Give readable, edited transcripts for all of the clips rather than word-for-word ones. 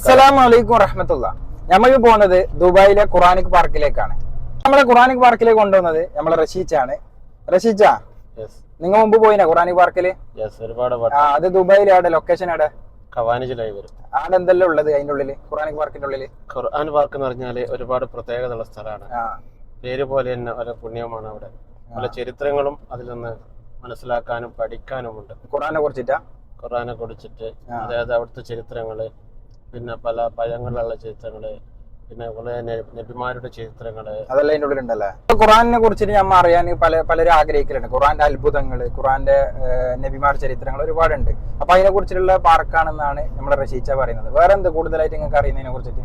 അസ്സലാമലൈക്കും വറഹ്മത്തുള്ള. നമുക്ക് പോകുന്നത് ദുബായിലെ ഖുറാനിക് പാർക്കിലേക്കാണ്. നമ്മളെ ഖുറാനിക് പാർക്കിലേക്ക് കൊണ്ടുവന്നത് നമ്മളെ റഷീച്ചാണ്. റഷീച്ച, നിങ്ങൾ മുമ്പ് പോയിന ഖുറാനിക് പാർക്കില്? അത് ദുബായിലെ അവിടെ ലൊക്കേഷൻ അവിടെ ഖവാനിജിലായി വരും. അവിടെ എന്തെല്ലാം ഉള്ളത് അതിന്റെ ഉള്ളില്? ഖുറാനിക് പാർക്കിന്റെ ഉള്ളില് ഖുർആൻ പാർക്ക് എന്ന് പറഞ്ഞാല് ഒരുപാട് പ്രത്യേകതയുള്ള സ്ഥലമാണ്. പേര് പോലെ തന്നെ പല പുണ്യമാണ് അവിടെ. പല ചരിത്രങ്ങളും അതിൽ നിന്ന് മനസ്സിലാക്കാനും പഠിക്കാനുമുണ്ട്. ഖുറാനെ കുറിച്ചിട്ടാ? ഖുർആനെ കുറിച്ചിട്ട്, അതായത് അവിടുത്തെ ചരിത്രങ്ങള്, പിന്നെ പല പഴങ്ങളുള്ള ചരിത്രങ്ങള്, പിന്നെ കുറെ നബിമാരുടെ ചരിത്രങ്ങള്, അതെല്ലാം അതിന്റെ ഉള്ളിലുണ്ടല്ലേ. ഖുറാനെ കുറിച്ചിട്ട് നമ്മൾ അറിയാൻ പലരും ആഗ്രഹിക്കലുണ്ട്. ഖുറാന്റെ അത്ഭുതങ്ങള്, ഖുറാന്റെ നബിമാർ ചരിത്രങ്ങൾ ഒരുപാടുണ്ട്. അപ്പൊ അതിനെ കുറിച്ചിട്ടുള്ള പാർക്കാണെന്നാണ് നമ്മുടെ റഷീച്ച പറയുന്നത്. വേറെ എന്ത് കൂടുതലായിട്ട് നിങ്ങൾക്ക് അറിയുന്നതിനെ കുറിച്ചിട്ട്?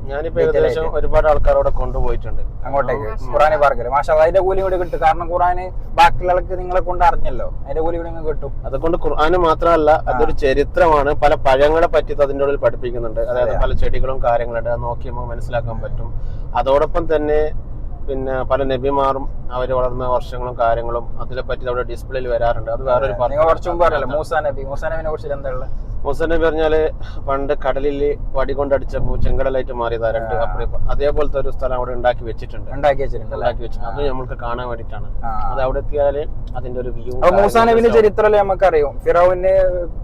ഞാനിപ്പോ ഏകദേശം ഒരുപാട് ആൾക്കാരോടെ കൊണ്ടുപോയിട്ടുണ്ട് അങ്ങോട്ടേക്ക് ഖുറാനി പാർക്കിൽ. മാഷാ, അതിന്റെ കൂലി കൂടി കിട്ടും. കാരണം ഖുറാന് ബാക്കിയുള്ളവർക്ക് നിങ്ങളെ കൊണ്ട് അറിഞ്ഞല്ലോ, അതിന്റെ കൂലി കൂടി നിങ്ങൾക്ക് കിട്ടും. അതുകൊണ്ട് ഖുർആന് മാത്രമല്ല, അതൊരു ചരിത്രമാണ്. പല പഴങ്ങളെ പറ്റി അതിന്റെ ഉള്ളിൽ പഠിപ്പിക്കുന്നുണ്ട്. അതായത് പല ചെടികളും കാര്യങ്ങളുണ്ട്, അത് നോക്കി നമുക്ക് മനസ്സിലാക്കാൻ പറ്റും. അതോടൊപ്പം തന്നെ പിന്നെ പല നബിമാറും അവര് വളർന്ന വർഷങ്ങളും കാര്യങ്ങളും അതിനെ പറ്റി അവിടെ ഡിസ്പ്ലേയിൽ വരാറുണ്ട്. അത് വേറൊരു കുറച്ചു മുമ്പ് അറിയാലോ മൂസാനബിനെ കുറിച്ച് എന്താ ഉള്ളത്? മൂസാ നബി പറഞ്ഞാല് പണ്ട് കടലിൽ വടി കൊണ്ടടിച്ചപ്പോ ചെങ്കടലായിട്ട് മാറിയതാ രണ്ട്. അതേപോലത്തെ ഒരു സ്ഥലം അവിടെ ഉണ്ടാക്കി വെച്ചിട്ടുണ്ട്. അത് നമ്മൾക്ക് കാണാൻ വേണ്ടിട്ടാണ്. അത് അവിടെ എത്തിയാല് അതിന്റെ ഒരു വ്യൂ. മൂസാ നബിന്റെ ചരിത്രമല്ലേ നമുക്കറിയാം. ഫിറോവിന്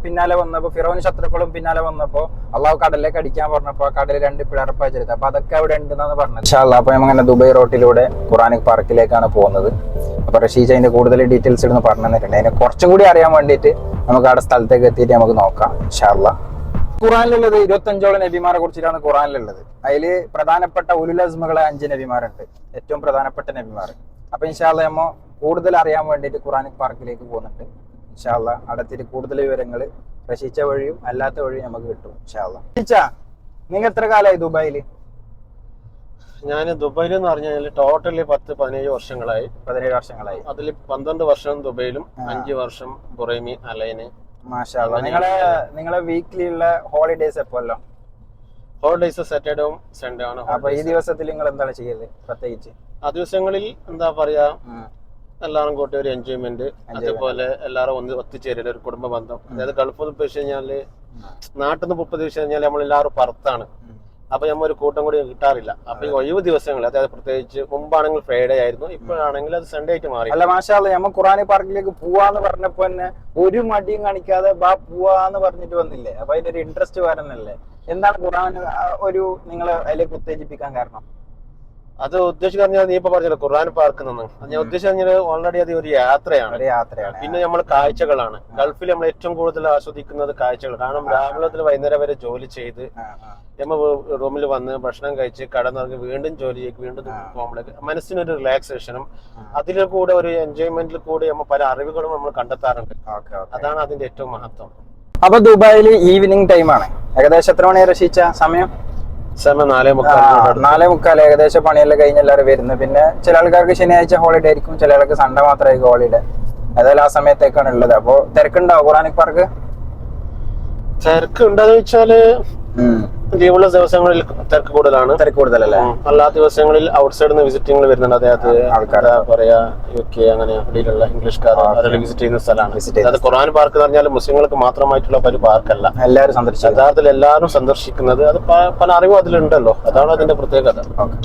പിന്നാലെ വന്നപ്പോ, ഫിറോവിന് ശത്രുക്കളും പിന്നാലെ വന്നപ്പോ അള്ളാഹു കടലിലേക്ക് അടിക്കാൻ പറഞ്ഞപ്പോ കടലിൽ രണ്ട് പിളർപ്പായ ചരിത്രം. അപ്പൊ അതൊക്കെ അവിടെ ഉണ്ടെന്നാണ് പറഞ്ഞത്. ഇൻഷാ അല്ലാഹ്. അപ്പൊ നമ്മങ്ങനെ ദുബായ് റോട്ടിലൂടെ ഖുറാനിക് പാർക്കിലേക്കാണ് പോകുന്നത്. അപ്പൊ റഷീജ് അതിന്റെ കൂടുതൽ ഡീറ്റെയിൽസ് ഇടുന്ന് പറഞ്ഞു തന്നിട്ടുണ്ട്. അതിനെ കുറച്ചും കൂടി അറിയാൻ വേണ്ടിയിട്ട് നമുക്ക് അവിടെ സ്ഥലത്തേക്ക് എത്തിയിട്ട് നമുക്ക് നോക്കാം ഇൻഷാ അല്ലാഹ്. ഖുറാനിലുള്ളത് 25ഓളം നബിമാരെ കുറിച്ചിട്ടാണ് ഖുറാനിലുള്ളത്. അതില് പ്രധാനപ്പെട്ട ഉലുൽ അസ്മുകളെ 5 നബിമാരുണ്ട്, ഏറ്റവും പ്രധാനപ്പെട്ട നബിമാർ. അപ്പൊ ഇൻഷാ അല്ലാഹ് നമ്മ കൂടുതൽ അറിയാൻ വേണ്ടിയിട്ട് ഖുറാനിക് പാർക്കിലേക്ക് പോകുന്നുണ്ട്. ഇൻഷാ അല്ലാഹ് അടുത്തിട്ട് കൂടുതൽ വിവരങ്ങൾ റഷീച്ച വഴിയും അല്ലാത്ത വഴിയും നമുക്ക് കിട്ടും ഇൻഷാ അല്ലാഹ്. റഷീച്ച, നിങ്ങൾ എത്ര കാലമായി ദുബായില്? ഞാൻ ദുബായിൽ എന്ന് പറഞ്ഞാൽ ടോട്ടലി 10-17 വർഷങ്ങളായി. 17 വർഷങ്ങളായി. അതിൽ 12 വർഷം ദുബൈയിലും 5 വർഷം ബുറൈമി അലൈന്. മാഷാ അല്ലാഹ്. നിങ്ങളെ വീക്കിലി ഉള്ള ഹോളിഡേസ് എപ്പോഴല്ലോ? ഹോളിഡേസ് സാറ്റർഡേയും സൺഡേ ആണ്. അപ്പൊ ഈ ദിവസത്തിൽ നിങ്ങൾ എന്താണ് ചെയ്യല് പ്രത്യേകിച്ച്? ആ ദിവസങ്ങളിൽ എന്താ പറയാ, എല്ലാവരും കൂട്ടി ഒരു എൻജോയ്മെന്റ്, അതേപോലെ എല്ലാവരും ഒത്തുചേരല്, ഒരു കുടുംബ ബന്ധം. അതായത് ഗൾഫ് വെച്ച് കഴിഞ്ഞാല് നാട്ടിൽ നിന്ന് 30 ദിവസം കഴിഞ്ഞാൽ നമ്മളെല്ലാവരും പുറത്താണ്. അപ്പൊ നമ്മൾ ഒരു കൂട്ടം കൂടി കിട്ടാറില്ല. അപ്പൊ ഈ ഒഴിവ് ദിവസങ്ങൾ, അതായത് പ്രത്യേകിച്ച് മുമ്പാണെങ്കിൽ ഫ്രൈഡേ ആയിരുന്നു, ഇപ്പോഴാണെങ്കിൽ അത് സൺഡേ ആയിട്ട് മാറി. അല്ല മാഷാ അല്ലാഹ്, നമ്മൾ ഖുറാനിക് പാർക്കിലേക്ക് പോവാന്ന് പറഞ്ഞപ്പോ തന്നെ ഒരു മടിയും കാണിക്കാതെ പോവാന്ന് പറഞ്ഞിട്ട് വന്നില്ലേ? അപ്പൊ അതിനൊരു ഇൻട്രസ്റ്റ് വരുന്നല്ലേ? എന്താണ് ഖുറാൻ ഒരു നിങ്ങളെ അതിലേക്ക് ഉത്തേജിപ്പിക്കാൻ കാരണം? അത് ഉദ്ദേശിക്കാൻ നീ ഇപ്പൊ പറഞ്ഞല്ലോ ഖുർആൻ പാർക്ക് നിന്ന്, ഞാൻ ഉദ്ദേശിച്ചത് ഓൾറെഡി അത് ഒരു യാത്രയാണ്. പിന്നെ നമ്മൾ കാഴ്ചകളാണ്. ഗൾഫിൽ നമ്മൾ ഏറ്റവും കൂടുതൽ ആസ്വദിക്കുന്നത് കാഴ്ചകൾ. കാരണം രാവിലെ മുതൽ വൈകുന്നേരം വരെ ജോലി ചെയ്ത് നമ്മൾ റൂമിൽ വന്ന് ഭക്ഷണം കഴിച്ച് കടന്നിറങ്ങി വീണ്ടും ജോലി ചെയ്ത് വീണ്ടും പോകുമ്പോഴേക്ക് മനസ്സിനൊരു റിലാക്സേഷനും അതിൽ കൂടെ ഒരു എൻജോയ്മെന്റിൽ കൂടെ നമ്മൾ പല അറിവുകളും നമ്മൾ കണ്ടെത്താറുണ്ട്. അതാണ് അതിന്റെ ഏറ്റവും മഹത്വം. അപ്പൊ ദുബായിൽ ഈവനിങ് ടൈമാണ്. ഏകദേശം എത്ര മണിയാണ് റഷീച്ച സമയം? 4:45. ഏകദേശം പണിയെല്ലാം കഴിഞ്ഞ് എല്ലാവരും വരുന്നത്. പിന്നെ ചില ആൾക്കാർക്ക് ശനിയാഴ്ച ഹോളിഡേ ആയിരിക്കും, ചില ആൾക്ക് സൺഡേ മാത്രമായിരിക്കും ഹോളിഡേ. ഏതായാലും ആ സമയത്തേക്കാണ് ഉള്ളത്. അപ്പൊ തിരക്കുണ്ടാവും ഖുറാനിക് പാർക്ക്? തിരക്ക് ഉണ്ടെന്ന് വെച്ചാല് ലീവുള്ള ദിവസങ്ങളിൽ തിരക്ക് കൂടുതലല്ലേ? അല്ലാത്ത ദിവസങ്ങളിൽ ഔട്ട്സൈഡിൽ നിന്ന് വിസിറ്റിംഗ് വരുന്നുണ്ട്. അതായത് ആൾക്കാരെ പറയാ UK അങ്ങനെ അടിയിലുള്ള ഇംഗ്ലീഷ്കാർ അവരെ വിസിറ്റ് ചെയ്യുന്ന സ്ഥലമാണ്. അതായത് ഖുർആൻ പാർക്ക് എന്ന് പറഞ്ഞാൽ മുസ്ലിങ്ങൾക്ക് മാത്രമായിട്ടുള്ള ഒരു പാർക്കല്ല, എല്ലാവരും സന്ദർശിക്കും. യഥാർത്ഥത്തിൽ എല്ലാവരും സന്ദർശിക്കുന്നത്. അത് പല അറിവും അതിലുണ്ടല്ലോ, അതാണ് അതിന്റെ പ്രത്യേകത.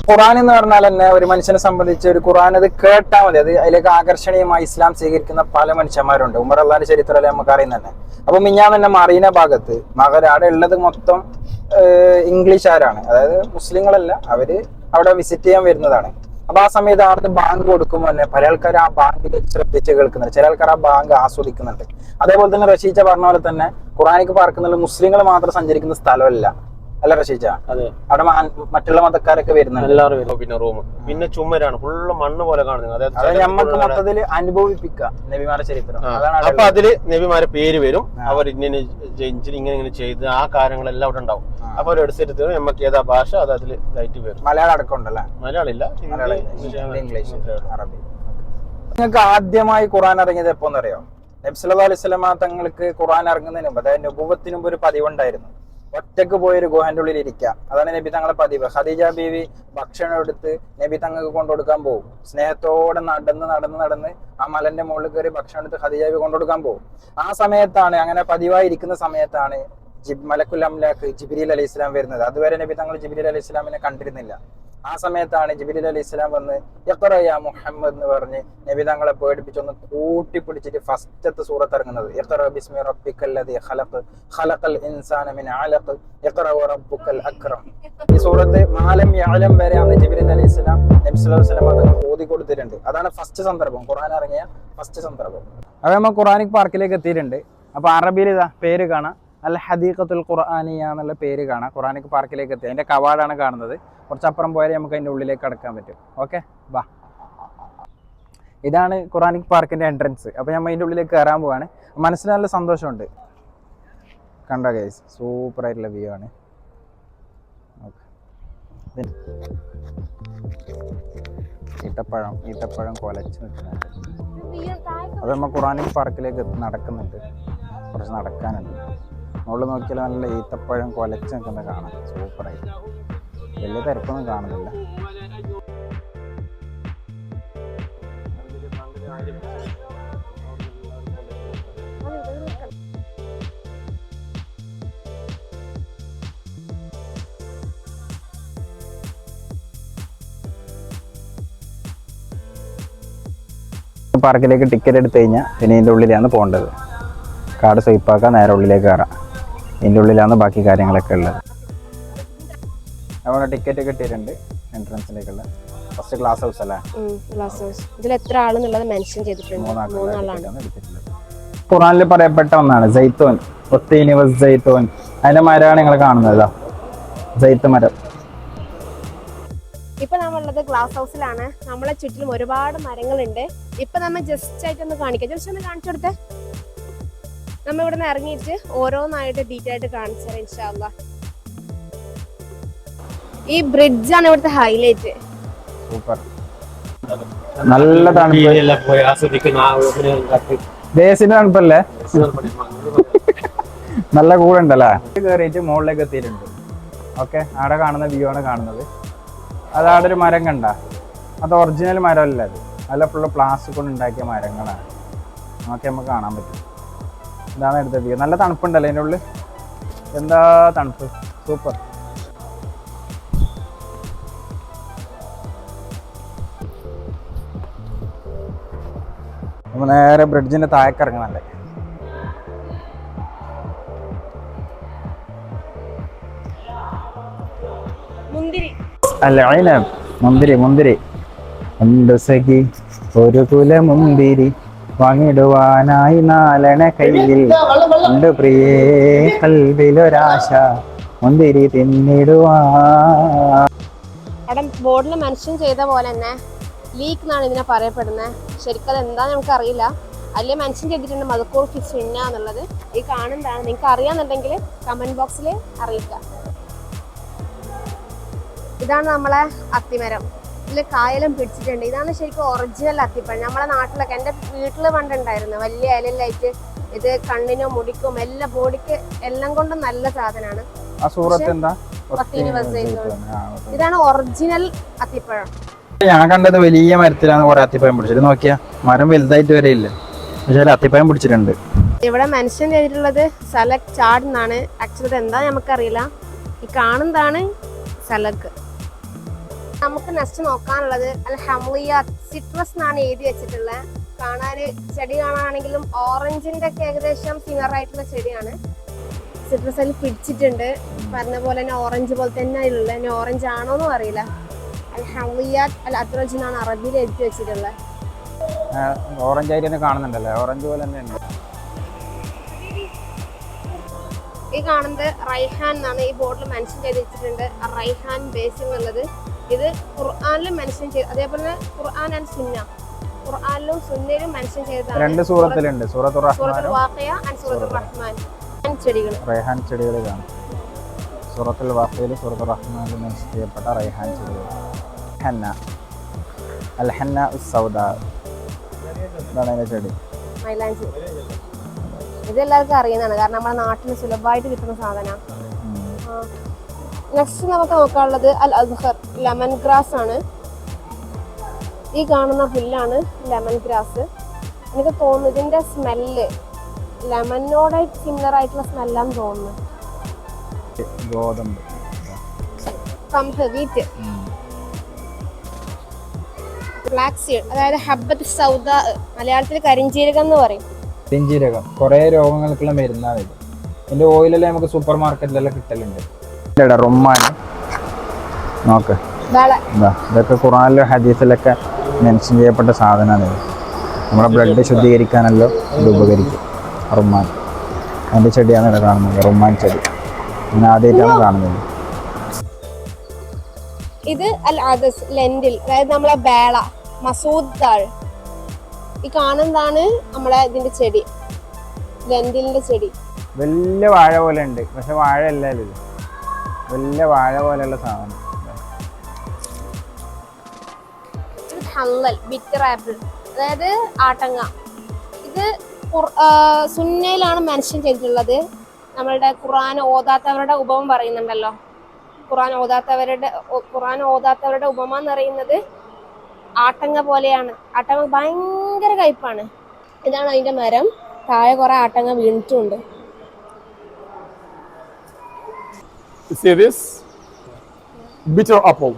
ഖുർആൻ എന്ന് പറഞ്ഞാൽ തന്നെ ഒരു മനുഷ്യനെ സംബന്ധിച്ച് ഒരു ഖുർആൻ അത് കേട്ടാൽ മതി, അത് അതിലേക്ക് ആകർഷണീയമായി ഇസ്ലാം സ്വീകരിക്കുന്ന പല മനുഷ്യന്മാരുണ്ട്. ഉമർ അള്ളാന്റെ ചരിത്രമല്ലേ നമുക്ക് അറിയുന്ന തന്നെ. അപ്പൊ മിഞ്ഞാൻ തന്നെ മറീന ഭാഗത്ത് അവിടെ ഉള്ളത് മൊത്തം ഇംഗ്ലീഷുകാരാണ്, അതായത് മുസ്ലിങ്ങളല്ല, അവര് അവിടെ വിസിറ്റ് ചെയ്യാൻ വരുന്നതാണ്. അപ്പൊ ആ സമയത്ത് അവിടുത്തെ ബാങ്ക് കൊടുക്കുമ്പോൾ തന്നെ പല ആൾക്കാർ ആ ബാങ്കിൽ ശ്രദ്ധിച്ച് കേൾക്കുന്നുണ്ട്, ചില ആൾക്കാർ ആ ബാങ്ക് ആസ്വദിക്കുന്നുണ്ട്. അതേപോലെ തന്നെ റഷീച്ച പറഞ്ഞ പോലെ തന്നെ ഖുറാനിക് പാർക്ക് എന്നുള്ള മുസ്ലിങ്ങൾ മാത്രം സഞ്ചരിക്കുന്ന സ്ഥലമല്ല, അല്ല റഷീച്ച? അതെ, അവിടെ മറ്റുള്ള മതക്കാരൊക്കെ വരുന്നുണ്ട്, എല്ലാവരും വരും. പിന്നെ റൂം പിന്നെ ചുമരാണ്, ഫുള്ള് മണ്ണ് പോലെ കാണുന്നത്. അതായത് നമുക്ക് മൊത്തത്തിൽ അനുഭവിപ്പിക്കാം നബിമാരുടെ ചരിത്രം. അപ്പൊ അതില് നബിമാരെ പേര് വരും, അവർ ഇങ്ങനെ ഇങ്ങനെ ചെയ്ത് ആ കാര്യങ്ങളെല്ലാം അവിടെ ഉണ്ടാവും. അപ്പൊ ഒരു എടുത്തിട്ട് നമുക്ക് ഏതാ ഭാഷ അത് അതിൽ ലൈറ്റ് വരും. മലയാളം അടക്കം ഉണ്ടല്ലേ? മലയാളം ഇല്ല, ഇംഗ്ലീഷ്, അറബി. നിങ്ങൾക്ക് ആദ്യമായി ഖുർആൻ ഇറങ്ങിയത് എപ്പോന്നറിയോ? നബി സല്ലല്ലാഹു അലൈഹി വസല്ലമ തങ്ങൾക്ക് ഖുർആൻ ഇറങ്ങുന്നതിന് മുമ്പ്, അതായത് നബുവത്തിന് മുമ്പ് ഒരു പതിവുണ്ടായിരുന്നു. ഒറ്റക്ക് പോയൊരു ഗുഹന്റെ ഉള്ളിൽ ഇരിക്കുക, അതാണ് നബി തങ്ങളെ പതിവ്. ഖദീജ ബീവി ഭക്ഷണം എടുത്ത് നബി തങ്ങൾക്ക് കൊണ്ടുകൊടുക്കാൻ പോകും. സ്നേഹത്തോടെ നടന്ന് ആ മലന്റെ മുകളിൽ കയറി ഭക്ഷണം എടുത്ത് ഖദീജ ബീവി കൊണ്ടുകൊടുക്കാൻ പോകും. ആ സമയത്താണ്, അങ്ങനെ പതിവായി ഇരിക്കുന്ന സമയത്താണ് മലക്കുൽ അംലാക്ക് ജിബ്രീൽ അലൈഹി ഇസ്ലാം വരുന്നത്. അതുവരെ നബി തങ്ങൾ ജിബ്രീൽ അലൈഹി ഇസ്ലാമിനെ കണ്ടിരുന്നില്ല. ആ സമയത്താണ് ജിബ്രീൽ അലൈഹി ഇസ്ലാം വന്ന് ഇഖ്റ യാ മുഹമ്മദ് എന്ന് പറഞ്ഞ് നബി തങ്ങളെ പേടിപ്പിച്ചൊന്ന് കൂട്ടിപ്പിടിച്ചിട്ട് ഫസ്റ്റത്തെ സൂറത്ത് ഇറങ്ങുന്നത്. ഇഖ്റ ബിസ്മി റബ്ബിക്കല്ലദീ ഖലഖ് ഖലഖൽ ഇൻസാന മിൻ അലഖ് ഇഖ്റ വറബ്ബുക്കൽ അക്രം. ഈ സൂറത്ത് മാലം യഅലം വരെ അന്ന് ജിബ്രീൽ അലൈഹി ഇസ്ലാം നബി സല്ലല്ലാഹു അലൈഹി വസല്ലം തങ്ങൾ ഓതി കൊടുത്തിട്ടുണ്ട്. അതാണ് ഫസ്റ്റ് സന്ദർഭം, ഖുർആൻ ഇറങ്ങിയ ഫസ്റ്റ് സന്ദർഭം. അപ്പോൾ നമ്മൾ ഖുർആനിക് പാർക്കിലേക്ക് എത്തിയിട്ടുണ്ട്. അപ്പോൾ അറബിയിൽ ഇതാ പേര് കാണാം, അൽ ഹദീഖത്തുൽ ഖുർആനിയ എന്നുള്ള പേര് കാണാം. ഖുർആനിക് പാർക്കിലേക്ക് എത്തി, അതിൻ്റെ കവാടാണ് കാണുന്നത്. കുറച്ചപ്പുറം പോയാൽ നമുക്ക് അതിൻ്റെ ഉള്ളിലേക്ക് കടക്കാൻ പറ്റും. ഓക്കെ, വാ. ഇതാണ് ഖുർആനിക് പാർക്കിൻ്റെ എൻട്രൻസ്. അപ്പോൾ നമ്മൾ അതിൻ്റെ ഉള്ളിലേക്ക് കയറാൻ പോവാണ്. മനസ്സിന് നല്ല സന്തോഷമുണ്ട്. കണ്ടോ ഗൈസ്, സൂപ്പറായിട്ടുള്ള വ്യൂ ആണ്. ഈത്തപ്പഴം കൊലച്ച് നിൽക്കുന്നുണ്ട്. അപ്പോൾ നമ്മൾ ഖുർആനിക് പാർക്കിലേക്ക് നടക്കുന്നുണ്ട്. കുറച്ച് നടക്കാനുണ്ട്. മുകളിൽ നോക്കിയാൽ നല്ല ഈത്തപ്പഴം കൊലച്ച് നിൽക്കുന്നത് കാണാം. സൂപ്പറായിട്ട്, വലിയ തിരക്കൊന്നും കാണുന്നില്ല. പാർക്കിലേക്ക് ടിക്കറ്റ് എടുത്തു കഴിഞ്ഞാൽ പിന്നെ ഇതിൻ്റെ ഉള്ളിലാണ് പോകേണ്ടത്. കാർഡ് സ്വൈപ്പാക്കാൻ നേരെ ഉള്ളിലേക്ക് കയറാം. ഇതിൻ്റെ ഉള്ളിലാണ് ബാക്കി കാര്യങ്ങളൊക്കെ ഉള്ളത്. അവിടെ ടിക്കറ്റ് കിട്ടിയിട്ടുണ്ട് എൻട്രൻസിലേക്കുള്ള. ഫസ്റ്റ് ഗ്ലാസ് ഹൗസ് അല്ലേ? Glass house. ഇതിൽ എത്ര ആളെന്നുള്ളത് മെൻഷൻ ചെയ്തിട്ടുണ്ട്. 3 ആളാണ്. ഖുർആനിൽ പറയപ്പെട്ട ഒന്നാണ് സൈത്തൂൻ, ഒത്തീനി വസ് സൈത്തൂൻ. അതിന്റെ മരമാണ് നിങ്ങൾ കാണുന്നത്, സൈത്ത് മരം. ഇപ്പൊ നമ്മളുള്ളത് ഗ്ലാസ് ഹൗസിലാണ്. നമ്മളെ ചുറ്റിലും ഒരുപാട് മരങ്ങളുണ്ട്. ഇപ്പൊ നമ്മൾ ജസ്റ്റ് ആയിട്ടൊന്ന് കാണിക്കാം. ജസ്റ്റ് ഒന്ന് കാണിച്ചു കൊടുത്തേ. നമ്മ ഇവിടെ നിന്ന് ഇറങ്ങിയിട്ട് ഓരോന്നായിട്ട് ഡീറ്റെയിൽ ആയിട്ട് കാണിച്ചു തരാം ഇൻഷാ അല്ലാഹ്. ഈ ബ്രിഡ്ജാണ് ഇവിടുത്തെ ഹൈലൈറ്റ്. സൂപ്പർ, നല്ല തണുപ്പ്. ദേശിന്റെ തണുപ്പല്ലേ, നല്ല കൂടുണ്ടല്ലേ. കയറിയിട്ട് മുകളിലേക്ക് എത്തിയിട്ടുണ്ട്. ഓക്കെ, അവിടെ കാണുന്ന വ്യൂ ആണ് കാണുന്നത്. അത് അവിടെ ഒരു മരം കണ്ട, അത് ഒറിജിനൽ മരമല്ല, അത് നല്ല ഫുള്ള് പ്ലാസ്റ്റിക് കൊണ്ട് ഉണ്ടാക്കിയ മരങ്ങളാണ്. നോക്കി നമുക്ക് കാണാൻ പറ്റും. ഇതാണ് എടുത്ത വ്യൂ. നല്ല തണുപ്പുണ്ടല്ലേ അതിൻ്റെ ഉള്ളിൽ, എന്താ തണുപ്പ്, സൂപ്പർ. നമ്മൾ നേരെ ബ്രിഡ്ജിന്റെ താഴേക്ക് ഇറങ്ങണല്ലേ. അല്ല മുന്തിരി ഉണ്ട് സഖി, ഒരു കുല മുന്തിരി വാങ്ങിടുവാനായി 4 കയ്യിൽ ഉണ്ട് പ്രിയേ, കൽവിലൊരാശ മുന്തിരി തിന്നിടുവാ. അവിടെ ബോർഡിൽ മെൻഷൻ ചെയ്ത പോലെ തന്നെ ലീക്ക് എന്നാണ് ഇതിനെ പറയപ്പെടുന്നത്. ശരിക്കും അത് എന്താണെന്ന് നമുക്ക് അറിയില്ല. അതിൽ മെൻഷൻ ചെയ്തിട്ടുണ്ട് മദ്കൂർ ഫി സുന്ന എന്നുള്ളത്. ഈ കാണുന്നതാണ്. നിങ്ങൾക്ക് അറിയാന്നുണ്ടെങ്കിൽ കമന്റ് ബോക്സിൽ അറിയിക്കുക. ഇതാണ് നമ്മളെ അത്തിമരം. ഇതിൽ കായെല്ലാം പിടിച്ചിട്ടുണ്ട്. ഇതാണ് ശരിക്കും ഒറിജിനൽ അത്തിപ്പഴം. നമ്മളെ നാട്ടിലൊക്കെ എൻ്റെ വീട്ടിൽ പണ്ടുണ്ടായിരുന്നു. വലിയ ഇലയിലായിട്ട് ഇത് കണ്ണിനും മുടിക്കും എല്ലാ ബോഡിക്ക് എല്ലാം കൊണ്ടും നല്ല സാധനമാണ്. ഇതാണ് ഒറിജിനൽ അത്തിപ്പഴം. ഞാൻ കണ്ടത് വലിയ മരത്തിലാണ് കുറെ അത്തിപ്പഴം പിടിച്ചത്. നോക്കിയാ മരം വലുതായിട്ട് വരെ ഇല്ല, പക്ഷേ അത്തിപ്പഴം പിടിച്ചിട്ടുണ്ട്. ഇവിടെ മെൻഷൻ ചെയ്തിട്ടുള്ളത് സലക് ചാഡ് എന്നാണ്. ആക്ച്വലി എന്താ നമുക്കറിയില്ല. ഈ കാണുന്നതാണ് സലക്. നമുക്ക് നെക്സ്റ്റ് നോക്കാനുള്ളത് അൽ ഹംലിയ സിട്രസ് എന്നാണ് എഴുതി വെച്ചിട്ടുള്ളത്. കാണാന് ചെടി കാണാനാണെങ്കിലും ഓറഞ്ചിന്റെ ഒക്കെ ഏകദേശം സിമിലർ ആയിട്ടുള്ള ചെടിയാണ്. സിട്രസ് അതിൽ പിടിച്ചിട്ടുണ്ട്. പറഞ്ഞ പോലെ തന്നെ ഓറഞ്ച് പോലെ തന്നെ ഉള്ളത്. ഇനി ഓറഞ്ച് ആണോന്നും അറിയില്ല. അൽ ഹംലിയ അൽ അദ്രജ് എന്നാണ് അറബിയിൽ എഴുതി വെച്ചിട്ടുള്ളത്. ഓറഞ്ച് ആയിട്ട് തന്നെ കാണുന്നുണ്ടല്ലേ, ഓറഞ്ച് പോലെ തന്നെ ഉണ്ട്. ഈ കാണുന്നത് റൈഹാൻ എന്നാണ് ഈ ബോർഡിൽ മെൻഷൻ ചെയ്ത് വെച്ചിട്ടുണ്ട്. റൈഹാൻ ബേസ് എന്നുള്ളത് ഇത് ഖുർആനിലും മെൻഷൻ ചെയ്ത്, അതേപോലെ ഖുർആൻ ആൻഡ് സുന്ന, ഖുർആനിലും സുന്നയിലും മെൻഷൻ ചെയ്തതാണ്. 2 സൂറത്തിലുണ്ട്, സൂറത്തുൽ വാഖിയ ആൻഡ് സൂറത്തുൽ റഹ്മാൻ. ചെടികൾ റൈഹാൻ ചെടികൾ കാണും. സൂറത്തുൽ വാഖിയയിൽ സൂറത്തുൽ റഹ്മാനിൽ മെൻഷൻ ചെയ്യപ്പെട്ട റൈഹാൻ ചെടികൾ. ഹന്ന അൽ ഹന്ന ഉസ്സൗദാ ഇതാണ് അതിന്റെ ചെടി. മൈലാഞ്ചി. ഇത് എല്ലാവർക്കും അറിയുന്നതാണ്, കാരണം നമ്മുടെ നാട്ടിൽ സുലഭമായിട്ട് കിട്ടുന്ന സാധനമാണ്. നെക്സ്റ്റ് നമുക്ക് നോക്കാനുള്ളത് അൽ അസ്ഹർ ലെമൺ ഗ്രാസ് ആണ്. ഈ കാണുന്ന പുല്ലാണ് ലെമൺ ഗ്രാസ്. എനിക്ക് തോന്നുന്നു ഇതിന്റെ സ്മെല്ല് ലെമനോടായിട്ട് സിമിലർ ആയിട്ടുള്ള സ്മെല്ലാന്ന് തോന്നുന്നു. ഗോതമ്പ് വീറ്റ്, ബ്ലാക്ക് സീഡ് അതായത് ഹബ്ബത്ത് സൗദ, മലയാളത്തിൽ കരിഞ്ജീരകം എന്ന് പറയും. കരിഞ്ജീരകം കുറേ രോഗങ്ങൾക്കുള്ള മരുന്നാണ് ഇത്. ഇതിന്റെ ഓയിലെല്ലാം നമുക്ക് സൂപ്പർ മാർക്കറ്റിലെല്ലാം കിട്ടലുണ്ട്. റുമ്മാൻ നോക്ക്, ഇതൊക്കെ ഖുർആനിലും ഹദീസിലൊക്കെ മെൻഷൻ ചെയ്യപ്പെട്ട സാധനമാണ്. ഇത് നമ്മുടെ ബ്ലഡ് ശുദ്ധീകരിക്കാനല്ലോ ഇത് ഉപകരിക്കും. റുമ്മാൻ അതിൻ്റെ ചെടിയാണ് ഇവിടെ കാണുന്നത്, റുമ്മാൻ ചെടി. ഞാൻ ആദ്യമായിട്ടാണ് കാണുന്നത്. ഇത് അൽ അദസ് ലെൻഡിൽ, അതായത് നമ്മളെ ബേള, മസൂദ് ദാൾ. ഈ കാണുന്നതാണ് നമ്മളെ ഇതിന്റെ ചെടി, ലെൻഡിലിന്റെ ചെടി. വലിയ വാഴ പോലെ ഉണ്ട്, പക്ഷെ വാഴ അല്ല ഇത്, വലിയ വാഴ പോലെയുള്ള സാധനം. ഹല്ലൽ ബിറ്റർ ആപ്പിൾ, അതായത് ആട്ടങ്ങ. ഇത് സുന്നയിലാണ് മെൻഷൻ ചെയ്തിട്ടുള്ളത്. നമ്മളുടെ ഖുർആൻ ഓതാത്തവരുടെ ഉപമ പറയുന്നുണ്ടല്ലോ, ഖുർആൻ ഓതാത്തവരുടെ ഉപമ എന്ന് പറയുന്നത് ആട്ടങ്ങ പോലെയാണ്. ആട്ടങ്ങ ഭയങ്കര കയ്പാണ്. ഇതാണ് അതിന്റെ മരം. താഴെ കുറെ ആട്ടങ്ങ വീണിട്ടുണ്ട്. See this? Bitter apple.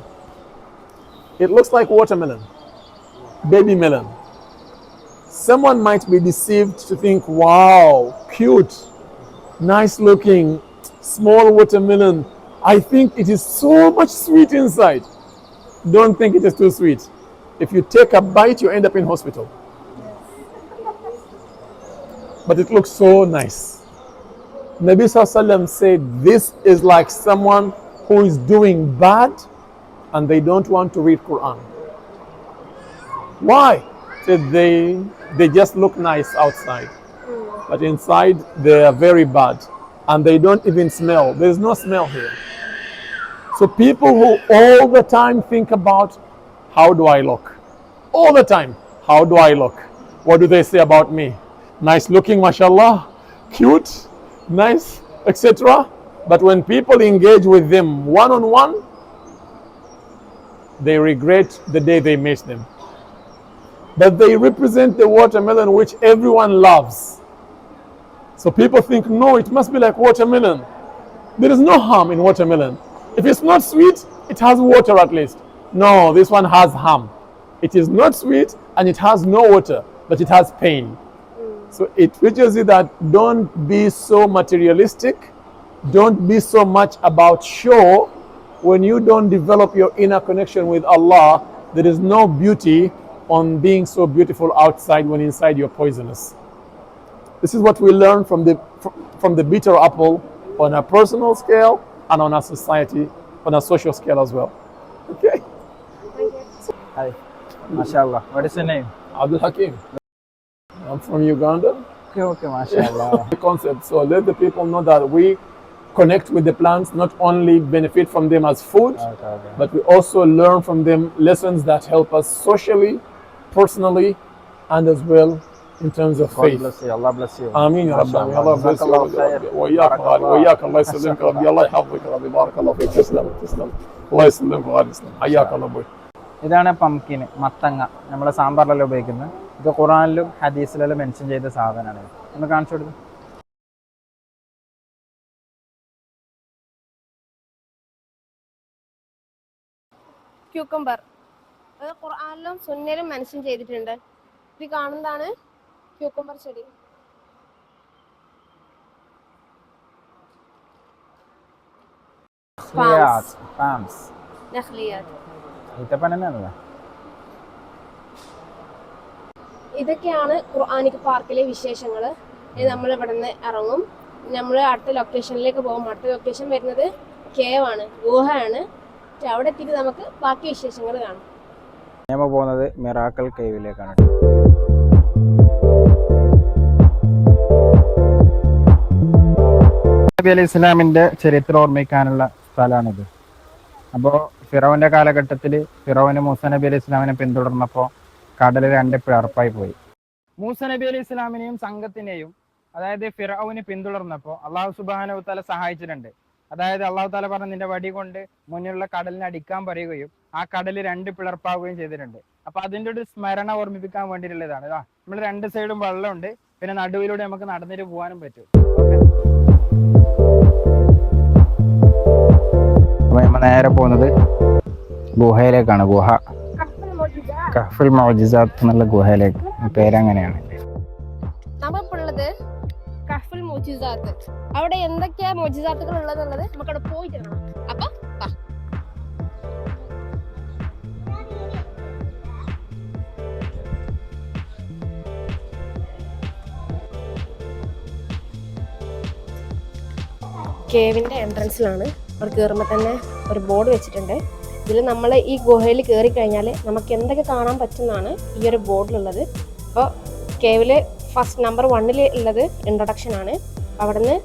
It looks like watermelon, baby melon. Someone might be deceived to think, wow, cute, nice looking, small watermelon. I think it is so much sweet inside. Don't think it is too sweet. If you take a bite, you end up in hospital. But it looks so nice. Nabi Sallallahu Alaihi Wasallam said, this is like someone who is doing bad and they don't want to read Quran. Why? Said they just look nice outside, but inside they are very bad and they don't even smell. There's no smell here. So people who all the time think about, how do I look? All the time, how do I look? What do they say about me? Nice looking, mashallah, cute, nice, etc. But when people engage with them one-on-one, they regret the day they met them. But they represent the watermelon which everyone loves. So people think, no, it must be like watermelon. There is no harm in watermelon. If it's not sweet, it has water at least. No, this one has harm. It is not sweet and it has no water, but it has pain. So it teaches you that don't be so materialistic. Don't be so much about show. When you don't develop your inner connection with Allah, there is no beauty on being so beautiful outside when inside you're poisonous. This is what we learn from the bitter apple on a personal scale and on a society, on a social scale as well. Okay? Hi. MashaAllah. What is your name? Abdul Hakim. I'm from Uganda. Okay, MashaAllah. The concept. So let the people know that we connect with the plants, not only benefit from them as food, Okay. but we also learn from them lessons that help us socially, personally, and as well in terms of God faith. bless you. Allah bless you. آمين يا رب العالمين. الله bless you وإياك غالي وإياك الله يسلمك ربي الله يحفظك ربي بارك الله فيك تسلم الله يسلمك غالي تسلم حياك الله أبوي. ഇതാണ് pumpkin, മത്തങ്ങ. നമ്മളെ സാമ്പാറിലെല്ലാം ഉപയോഗിക്കുന്നത്. ഇത് ഖുറാനിലും ഹദീസിലെല്ലാം mention ചെയ്ത സാധനമാണ്. ഒന്ന് കാണിച്ചു കൊടുത്തു. ക്യൂക്കംബർ, അത് ഖുർആനിലും സുന്നയിലും മെൻഷൻ ചെയ്തിട്ടുണ്ട്. ഇത് കാണുന്നതാണ് ക്യൂക്കംബർ ചെടി. പാംസ്. നഖ്ലിയാത്ത്. ഈത്തപ്പനല്ലേ? ഇതൊക്കെയാണ് ഖുർആനിക് പാർക്കിലെ വിശേഷങ്ങൾ. നമ്മൾ ഇവിടെ നിന്ന് ഇറങ്ങും, നമ്മൾ അടുത്ത ലൊക്കേഷനിലേക്ക് പോകും. അടുത്ത ലൊക്കേഷൻ വരുന്നത് കേവ് ആണ്, ഗുഹയാണ്. അവിടെ എത്തിയിട്ട് നമുക്ക് ബാക്കി വിശേഷങ്ങൾ കാണാം. നമ്മൾ പോകുന്നത് മിറാക്കിൾ കേവിലേക്കാണ്. നബി അലൈഹി ഇസ്ലാമിന്റെ ചരിത്രം ഓർമ്മിക്കാനുള്ള സ്ഥലമാണിത്. അപ്പോൾ ഫിറോവിന്റെ കാലഘട്ടത്തിൽ ഫിറോവിന് മൂസ നബി അലൈഹി ഇസ്ലാമിനെ പിന്തുടർന്നപ്പോൾ കടൽ രണ്ട് പിളർപ്പായി പോയി. മൂസ നബി അലൈഹി ഇസ്ലാമിനെയും സംഘത്തിനെയും, അതായത് ഫിറോവിനെ പിന്തുടർന്നപ്പോൾ അള്ളാഹു സുബ്ഹാനഹു വ തആല സഹായിച്ചിട്ടുണ്ട്. അതായത് അള്ളാഹു താല പറഞ്ഞ നിന്റെ വടി കൊണ്ട് മുന്നിലുള്ള കടലിനെ അടിക്കാൻ പറയുകയും ആ കടൽ രണ്ട് പിളർപ്പാവുകയും ചെയ്തിട്ടുണ്ട്. അപ്പൊ അതിന്റെ ഒരു സ്മരണ ഓർമ്മിപ്പിക്കാൻ വേണ്ടിയിട്ടുള്ളതാണ്. നമ്മൾ രണ്ട് സൈഡും വെള്ളമുണ്ട്, പിന്നെ നടുവിലൂടെ നമുക്ക് നടന്നിട്ട് പോകാനും പറ്റും. ഓക്കെ. നേരെ പോകുന്നത് ഗുഹയിലേക്കാണ്. ഗുഹ കഹ്ഫുൽ മുഅ്ജിസാത്ത് എന്നുള്ള ഗുഹയിലേക്ക്, പേരങ്ങനെയാണ്. നമ്മളുള്ളത് കഹ്ഫുൽ മുഅ്ജിസാത്ത്. അവിടെ എന്തൊക്കെയാ മുഅ്ജിസാത്തുകൾ ഉള്ളതെന്നുള്ളത് നമുക്കവിടെ പോയിട്ട് കാണാം. അപ്പൊ കേവിൻ്റെ എൻട്രൻസിലാണ്. അവിടെ കയറുമ്പോൾ തന്നെ ഒരു ബോർഡ് വെച്ചിട്ടുണ്ട്. ഇതിൽ നമ്മൾ ഈ ഗുഹയിൽ കയറി കഴിഞ്ഞാൽ നമുക്ക് എന്തൊക്കെ കാണാൻ പറ്റുന്നതാണ് ഈ ഒരു ബോർഡിലുള്ളത്. അപ്പോൾ കേവിൽ ഫസ്റ്റ് നമ്പർ 1 ഉള്ളത് ഇൻട്രൊഡക്ഷനാണ്. അവിടെ നിന്ന്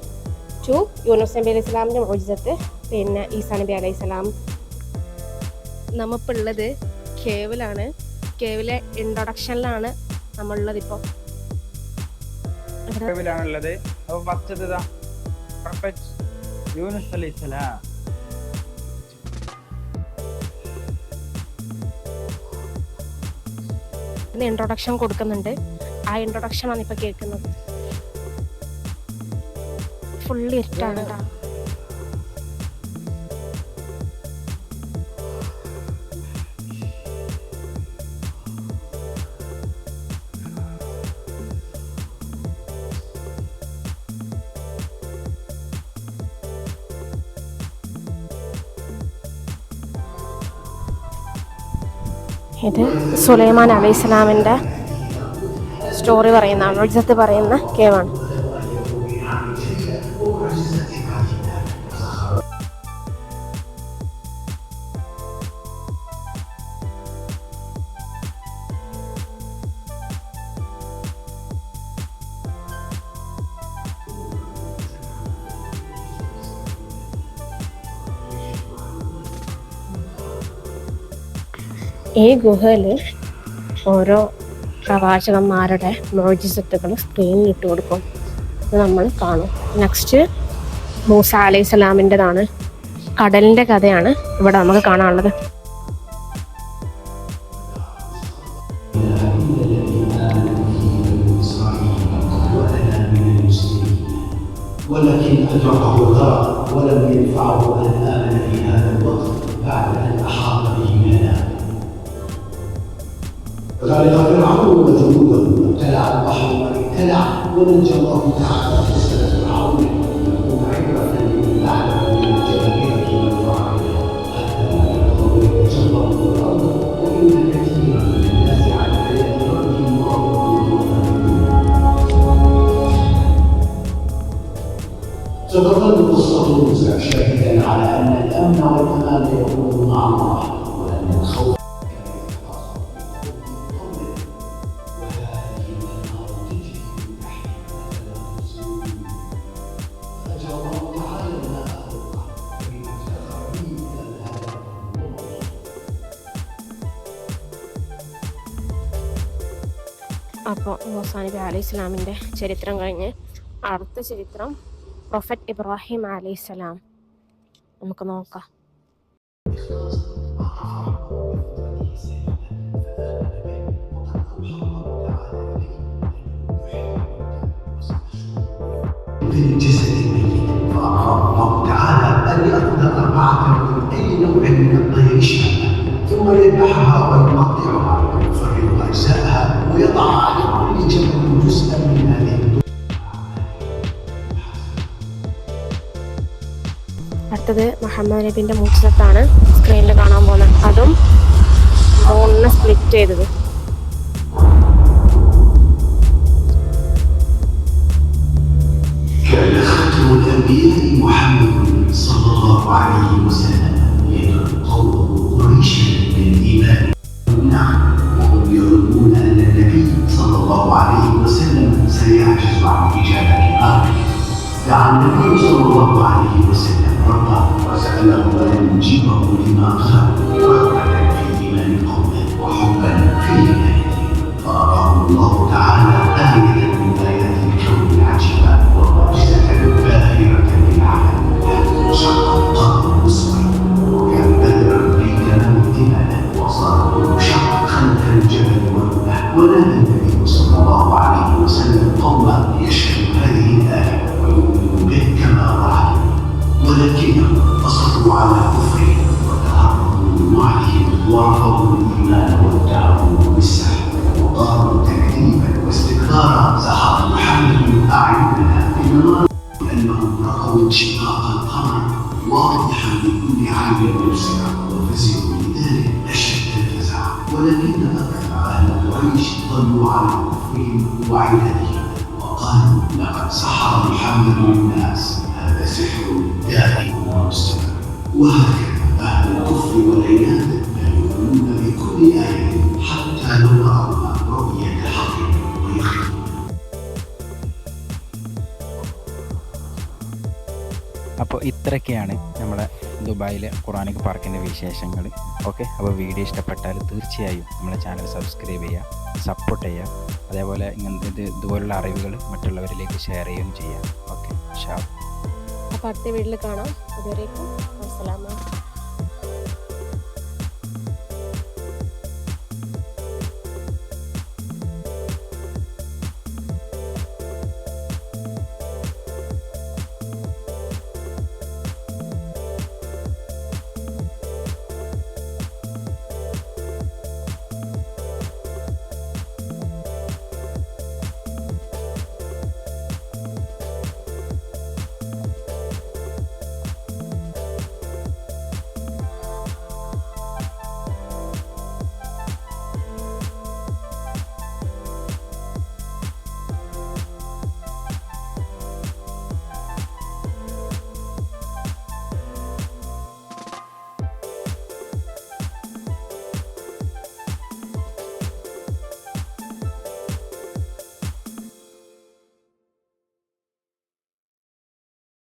2 യൂനുസ് നബി അലൈഹി സ്വലാമിൻ്റെ മുഅ്ജിസത്ത്, പിന്നെ ഈസാ നബി അലൈഹി സ്വലാം. നമ്മളിപ്പോൾ ഉള്ളത് കേവിലാണ്. കേവിലെ ഇൻട്രൊഡക്ഷനിലാണ് നമ്മളുള്ളത്. ഇപ്പോൾ കേവിലാണുള്ളത്. അപ്പോൾ ഫസ്റ്റ് പ്രൊഫറ്റ് യൂനുസ് അലൈഹി സ്വലാം. ഇൻട്രൊഡക്ഷൻ കൊടുക്കുന്നുണ്ട്. ആ ഇൻട്രൊഡക്ഷൻ ആണ് ഇപ്പൊ കേൾക്കുന്നത്. ഫുള്ളി ഇരുട്ടാണ് കേട്ടോ. ഇത് സുലൈമാൻ അലൈഹി സ്വലാമിൻ്റെ സ്റ്റോറി പറയുന്ന, മുഅ്ജിസത്ത് പറയുന്ന കേവാണ്. ഈ ഗുഹയിൽ ഓരോ പ്രവാചകന്മാരുടെ മുഅ്ജിസത്തുകൾ സ്ക്രീനിൽ ഇട്ട് കൊടുക്കും. ഇത് നമ്മൾ കാണും. നെക്സ്റ്റ് മൂസ അലൈഹി സ്വലാമിൻ്റെതാണ്. കടലിൻ്റെ കഥയാണ് ഇവിടെ നമുക്ക് കാണാനുള്ളത്. ولكن أدركه الغرق ولم ينفعه أن آمن في هذا الوقت بعد أن أحاط بإيمانه. غرق فرعون وجنوده وابتلع البحر وابتلع ونجى الله تعالى قصة فرعون ليكون عبرة لمن بعده من الجبابرة والفراعنة حتى لا يرضوا يتجبروا الأرض وإن كثيرا من الناس على حياة ربهم معرضون. ستظل قصة موسى شاهدا على أن الأمن والأمان يكون مع الله وأن الخوف അപ്പോൾ മൂസാ നബി അലൈഹി സ്വലാമിൻ്റെ ചരിത്രം കഴിഞ്ഞ് അടുത്ത ചരിത്രം പ്രൊഫറ്റ് ഇബ്രാഹിം അലൈഹി സ്വലാം നമുക്ക് നോക്കാം. في الجسد الميت فأمر الله تعالى أن يأخذ 4 من أي نوع من الطير شابة ثم يذبحها ويقطعها ويفرغ أجزاءها ويضع على كل جبل جزءا من هذه الطيور. അടുത്തത് മുഹമ്മദ് നബിൻ്റെ മുഅ്ജിസത്താണ് സ്ക്രീനിൽ കാണാൻ പോകുന്നത്. അതും 3 സ്പ്ലിറ്റ് ചെയ്തത്. كان خاتم الأنبياء محمد صلى الله عليه وسلم يدعو قومه قريشا للإيمان. نعم، وهم يظنون أن النبي صلى الله عليه وسلم سيعجز عن إجابة أمره. دعا النبي صلى الله عليه وسلم ربه وسأله أن يجيبه لما طلب رغبة في إيمان قومه وحبا في هدايته. فأراه الله تعالى آية من آيات الكون العجيبة ومعجزة باهرة للعالم شق القمر مصري وكان بدرا في تمام اكتماله وصار كل شق خلف الجبل ورده. ونادى النبي صلى الله عليه وسلم قوما يشهد هذه الآية ويؤمن به كما وعد ولكنهم أصروا على كفرهم عليهم ورفضوا الايمان وادعوا بالسحر وقالوا تكذيبا واستكبارا سحر محمد اعيننا انما لانهم راوا انشقاق القمر واضحا لكل عين مبصره وفزعوا لذلك اشد الفزع ولكن اكثر اهل قريش ظلوا على كفرهم وعنادهم وقالوا لقد سحر محمد الناس هذا سحر دائم ومستمر وهكذا أهل الكفر والعناد لا يؤمنون بكل آية حتى لو رأوها رؤية حق ويخطئون. അപ്പോൾ ഇത്രയൊക്കെയാണ് നമ്മുടെ ദുബായിലെ ഖുറാനിക് പാർക്കിൻ്റെ വിശേഷങ്ങൾ. ഓക്കെ, അപ്പോൾ വീഡിയോ ഇഷ്ടപ്പെട്ടാൽ തീർച്ചയായും നമ്മളെ ചാനൽ സബ്സ്ക്രൈബ് ചെയ്യുക, സപ്പോർട്ട് ചെയ്യുക. അതേപോലെ ഇതുപോലുള്ള അറിവുകൾ മറ്റുള്ളവരിലേക്ക് ഷെയർ ചെയ്യുകയും ചെയ്യാം. ഓക്കെ, അപ്പോൾ അടുത്ത വീട്ടിൽ കാണാം. അതുവരേക്കും അസ്സലാമു അലൈക്കും.